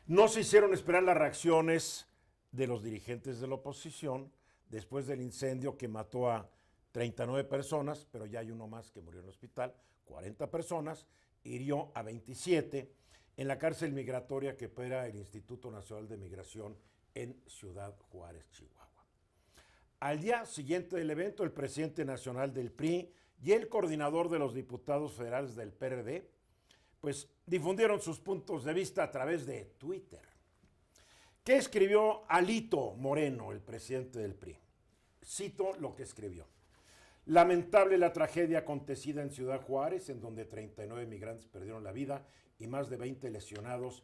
No se hicieron esperar las reacciones de los dirigentes de la oposición después del incendio que mató a 39 personas, pero ya hay uno más que murió en el hospital, 40 personas, hirió a 27 en la cárcel migratoria que opera el Instituto Nacional de Migración en Ciudad Juárez, Chihuahua. Al día siguiente del evento, el presidente nacional del PRI y el coordinador de los diputados federales del PRD, pues difundieron sus puntos de vista a través de Twitter. ¿Qué escribió Alito Moreno, el presidente del PRI? Cito lo que escribió. Lamentable la tragedia acontecida en Ciudad Juárez, en donde 39 migrantes perdieron la vida y más de 20 lesionados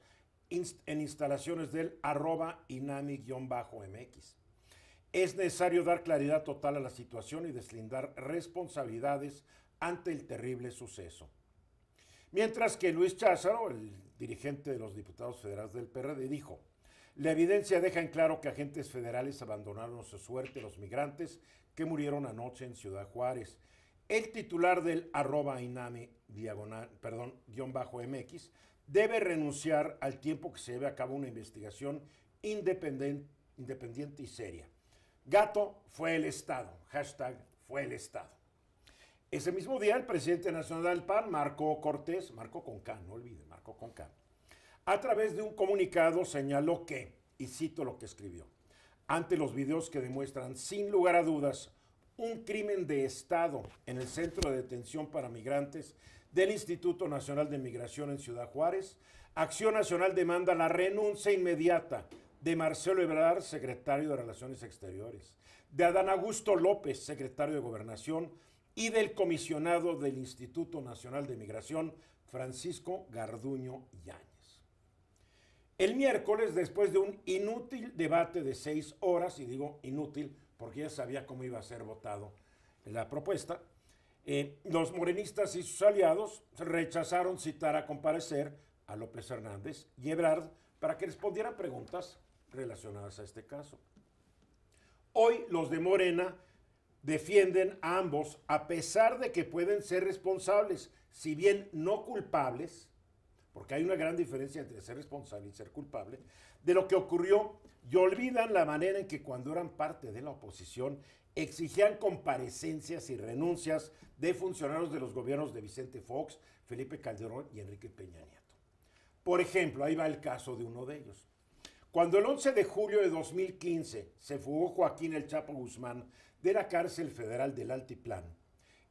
en instalaciones del @inami_mx. Es necesario dar claridad total a la situación y deslindar responsabilidades ante el terrible suceso. Mientras que Luis Cházaro, el dirigente de los diputados federales del PRD, dijo: la evidencia deja en claro que agentes federales abandonaron a su suerte a los migrantes que murieron anoche en Ciudad Juárez. El titular del @inami_mx debe renunciar al tiempo que se lleve a cabo una investigación independiente y seria. Gato fue el Estado, hashtag fue el Estado. Ese mismo día, el presidente nacional del PAN, Marco Cortés, Marco con K, no olviden, Marco con K, a través de un comunicado señaló que, y cito lo que escribió, ante los videos que demuestran sin lugar a dudas un crimen de Estado en el centro de detención para migrantes del Instituto Nacional de Migración en Ciudad Juárez, Acción Nacional demanda la renuncia inmediata de Marcelo Ebrard, secretario de Relaciones Exteriores, de Adán Augusto López, secretario de Gobernación, y del comisionado del Instituto Nacional de Migración, Francisco Garduño Yáñez. El miércoles, después de un inútil debate de 6 horas, y digo inútil porque ya sabía cómo iba a ser votado la propuesta, los morenistas y sus aliados rechazaron citar a comparecer a López Hernández y Ebrard para que respondieran preguntas relacionadas a este caso. Hoy los de Morena defienden a ambos, a pesar de que pueden ser responsables, si bien no culpables, porque hay una gran diferencia entre ser responsable y ser culpable, de lo que ocurrió, y olvidan la manera en que cuando eran parte de la oposición exigían comparecencias y renuncias de funcionarios de los gobiernos de Vicente Fox, Felipe Calderón y Enrique Peña Nieto. Por ejemplo, ahí va el caso de uno de ellos. Cuando el 11 de julio de 2015 se fugó Joaquín El Chapo Guzmán de la cárcel federal del Altiplán,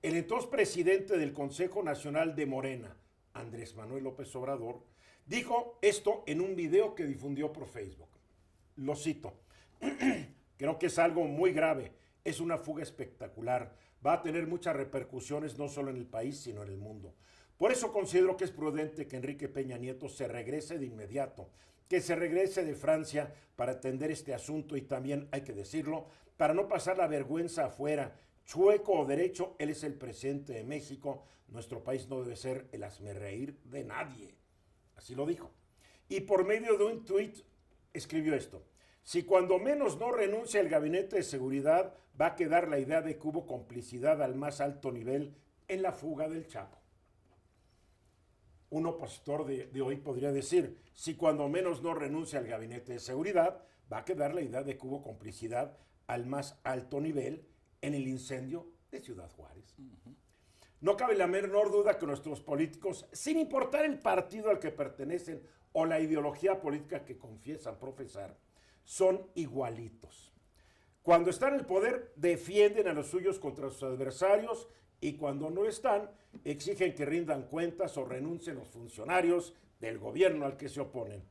el entonces presidente del Consejo Nacional de Morena, Andrés Manuel López Obrador, dijo esto en un video que difundió por Facebook. Lo cito. Creo que es algo muy grave, es una fuga espectacular, va a tener muchas repercusiones no solo en el país, sino en el mundo. Por eso considero que es prudente que Enrique Peña Nieto se regrese de inmediato, que se regrese de Francia para atender este asunto y también, hay que decirlo, para no pasar la vergüenza afuera. Chueco o derecho, él es el presidente de México, nuestro país no debe ser el hazmerreír de nadie. Así lo dijo. Y por medio de un tuit escribió esto. Si cuando menos no renuncia el gabinete de seguridad, va a quedar la idea de que hubo complicidad al más alto nivel en la fuga del Chapo. Un opositor de hoy podría decir, si cuando menos no renuncia al gabinete de seguridad, va a quedar la idea de que hubo complicidad al más alto nivel en el incendio de Ciudad Juárez. No cabe la menor duda que nuestros políticos, sin importar el partido al que pertenecen o la ideología política que confiesan profesar, son igualitos. Cuando están en el poder, defienden a los suyos contra sus adversarios y cuando no están, exigen que rindan cuentas o renuncien los funcionarios del gobierno al que se oponen.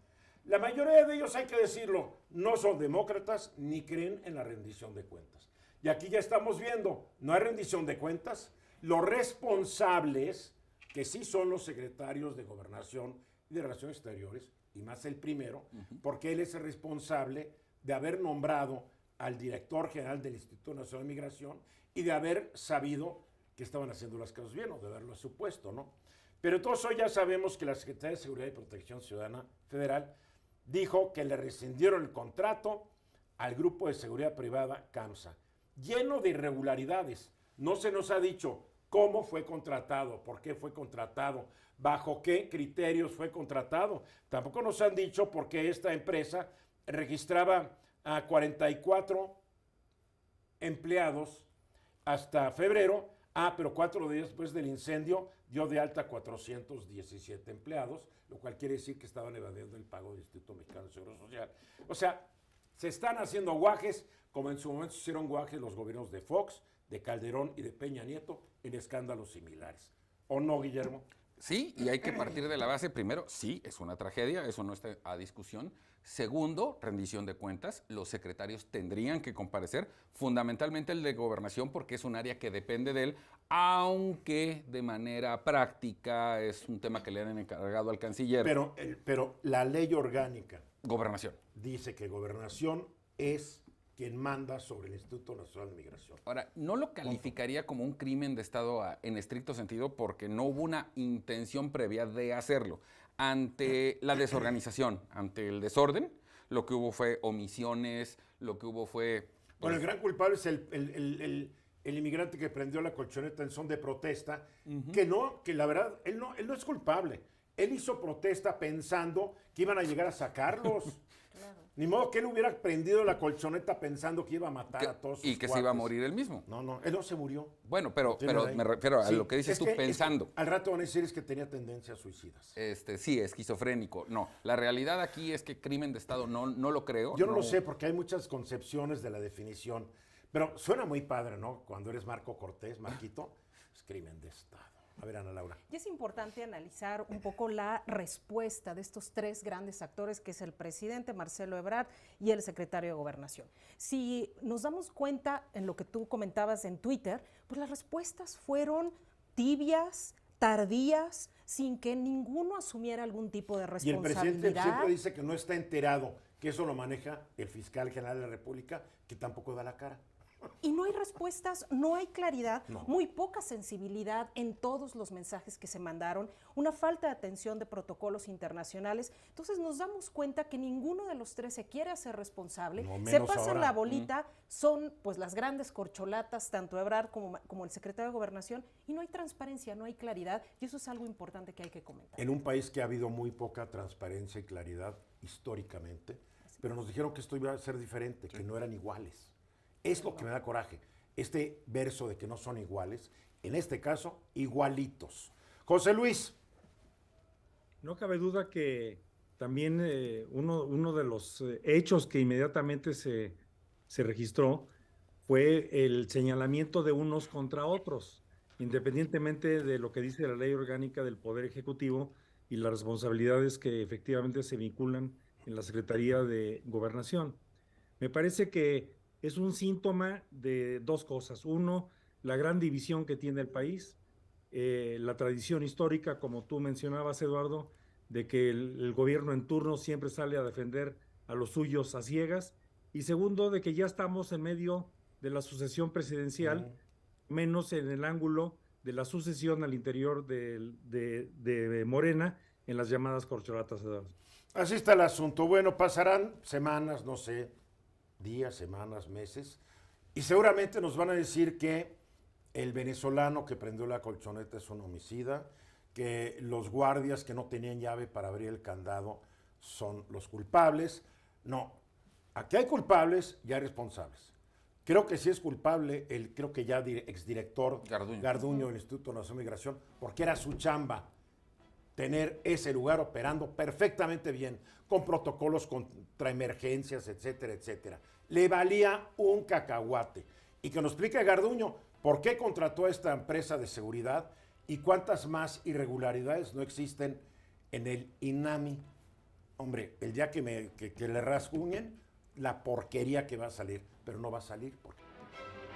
La mayoría de ellos, hay que decirlo, no son demócratas ni creen en la rendición de cuentas. Y aquí ya estamos viendo, no hay rendición de cuentas. Los responsables, que sí son los secretarios de Gobernación y de Relaciones Exteriores, y más el primero, porque él es el responsable de haber nombrado al director general del Instituto Nacional de Migración y de haber sabido que estaban haciendo las cosas bien, o de haberlo supuesto, ¿no? Pero todos hoy ya sabemos que la Secretaría de Seguridad y Protección Ciudadana Federal dijo que le rescindieron el contrato al grupo de seguridad privada CAMSA, lleno de irregularidades. No se nos ha dicho cómo fue contratado, por qué fue contratado, bajo qué criterios fue contratado. Tampoco nos han dicho por qué esta empresa registraba a 44 empleados hasta febrero. Pero 4 días después del incendio dio de alta 417 empleados, lo cual quiere decir que estaban evadiendo el pago del Instituto Mexicano de Seguro Social. O sea, se están haciendo guajes, como en su momento se hicieron guajes los gobiernos de Fox, de Calderón y de Peña Nieto en escándalos similares. ¿O no, Guillermo? Sí, y hay que partir de la base, primero, sí, es una tragedia, eso no está a discusión. Segundo, rendición de cuentas, los secretarios tendrían que comparecer, fundamentalmente el de Gobernación, porque es un área que depende de él, aunque de manera práctica es un tema que le han encargado al canciller. Pero la ley orgánica Gobernación. dice que Gobernación es quien manda sobre el Instituto Nacional de Migración. Ahora, no lo calificaría como un crimen de Estado en estricto sentido porque no hubo una intención previa de hacerlo. Ante la desorganización, ante el desorden, lo que hubo fue omisiones, lo que hubo fue... Bueno, el gran culpable es el inmigrante que prendió la colchoneta en son de protesta, que la verdad, él no es culpable. Él hizo protesta pensando que iban a llegar a sacarlos. Claro. Ni modo que él hubiera prendido la colchoneta pensando que iba a matar a todos sus y que cuates. se iba a morir él mismo. No, él no se murió. Bueno, pero me refiero a lo que dices tú pensando. Al rato van a decir es que tenía tendencias suicidas. Sí, esquizofrénico. No, la realidad aquí es que crimen de Estado no lo creo. Yo no lo sé porque hay muchas concepciones de la definición. Pero suena muy padre, ¿no? Cuando eres Marco Cortés, Marquito, es crimen de Estado. A ver, Ana Laura. Y es importante analizar un poco la respuesta de estos tres grandes actores, que es el presidente Marcelo Ebrard y el secretario de Gobernación. Si nos damos cuenta en lo que tú comentabas en Twitter, pues las respuestas fueron tibias, tardías, sin que ninguno asumiera algún tipo de responsabilidad. Y el presidente siempre dice que no está enterado, que eso lo maneja el fiscal general de la República, que tampoco da la cara. Y no hay respuestas, no hay claridad, muy poca sensibilidad en todos los mensajes que se mandaron, una falta de atención de protocolos internacionales. Entonces nos damos cuenta que ninguno de los tres se quiere hacer responsable, se pasan ahora la bolita, son pues las grandes corcholatas, tanto Ebrard como el secretario de Gobernación, y no hay transparencia, no hay claridad, y eso es algo importante que hay que comentar. En un país que ha habido muy poca transparencia y claridad históricamente, pero nos dijeron que esto iba a ser diferente, que no eran iguales. Es lo que me da coraje, este verso de que no son iguales, en este caso, igualitos. José Luis. No cabe duda que también uno de los hechos que inmediatamente se registró fue el señalamiento de unos contra otros, independientemente de lo que dice la ley orgánica del Poder Ejecutivo y las responsabilidades que efectivamente se vinculan en la Secretaría de Gobernación. Me parece que es un síntoma de dos cosas. Uno, la gran división que tiene el país, la tradición histórica, como tú mencionabas, Eduardo, de que el gobierno en turno siempre sale a defender a los suyos a ciegas. Y segundo, de que ya estamos en medio de la sucesión presidencial, menos en el ángulo de la sucesión al interior de Morena en las llamadas corcholatas, Eduardo. Así está el asunto. Bueno, pasarán semanas, no sé, días, semanas, meses, y seguramente nos van a decir que el venezolano que prendió la colchoneta es un homicida, que los guardias que no tenían llave para abrir el candado son los culpables. No, aquí hay culpables y hay responsables. Creo que sí es culpable creo que ya exdirector Garduño del Instituto Nacional de Migración, porque era su chamba tener ese lugar operando perfectamente bien, con protocolos contra emergencias, etcétera, etcétera. Le valía un cacahuate. Y que nos explique Garduño por qué contrató a esta empresa de seguridad y cuántas más irregularidades no existen en el INAMI. Hombre, el día que le rasguñen, la porquería que va a salir, pero no va a salir porque